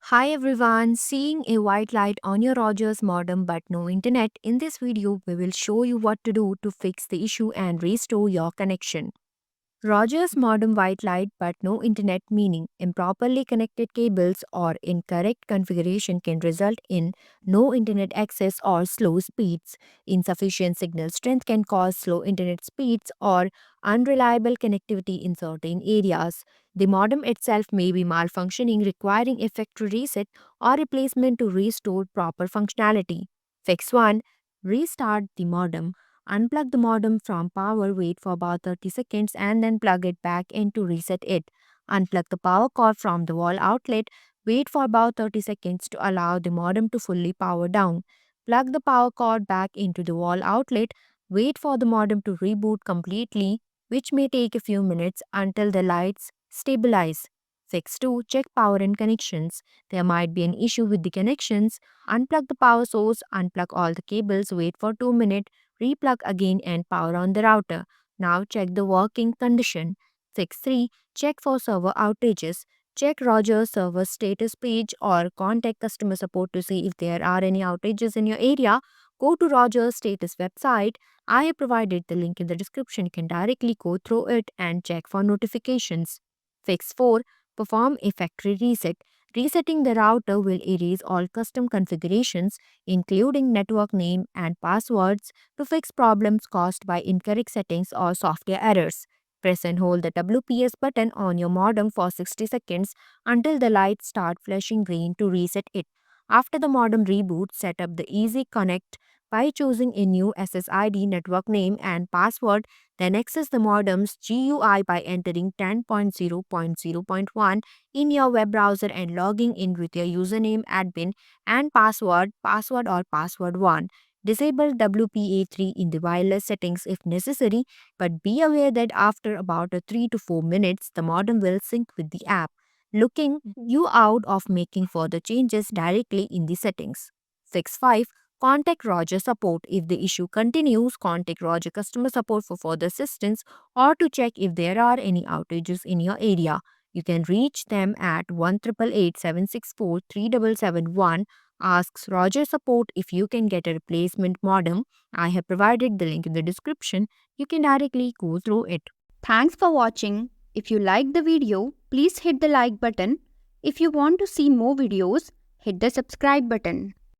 Hi everyone, seeing a white light on your Rogers modem but no internet. In this video, we will show you what to do to fix the issue and restore your connection. Rogers modem white light but no internet, meaning improperly connected cables or incorrect configuration can result in no internet access or slow speeds. Insufficient signal strength can cause slow internet speeds or unreliable connectivity in certain areas. The modem itself may be malfunctioning, requiring a factory reset or replacement to restore proper functionality. Fix 1. Restart the modem. Unplug the modem from power, wait for about 30 seconds, and then plug it back in to reset it. Unplug the power cord from the wall outlet, wait for about 30 seconds to allow the modem to fully power down. Plug the power cord back into the wall outlet, wait for the modem to reboot completely, which may take a few minutes until the lights stabilize. Fix 2. Check power and connections. There might be an issue with the connections. Unplug the power source, unplug all the cables, wait for 2 minutes, replug again and power on the router. Now check the working condition. Fix 3. Check for server outages. Check Rogers server status page or contact customer support to see if there are any outages in your area. Go to Rogers status website. I have provided the link in the description. You can directly go through it and check for notifications. Fix 4. Perform a factory reset. Resetting the router will erase all custom configurations, including network name and passwords, to fix problems caused by incorrect settings or software errors. Press and hold the WPS button on your modem for 60 seconds until the lights start flashing green to reset it. After the modem reboots, set up the Easy Connect by choosing a new SSID network name and password, then access the modem's GUI by entering 10.0.0.1 in your web browser and logging in with your username admin and password or password 1. Disable WPA3 in the wireless settings if necessary, but be aware that after about 3 to 4 minutes, the modem will sync with the app, looking you out of making further changes directly in the settings. Fix 5. Contact Roger support. If the issue continues, contact Roger customer support for further assistance or to check if there are any outages in your area. You can reach them at 1-888-764-3771. Asks Roger support if you can get a replacement modem. I have provided the link in the description. You can directly go through it. Thanks for watching. If you liked the video, please hit the like button. If you want to see more videos, hit the subscribe button.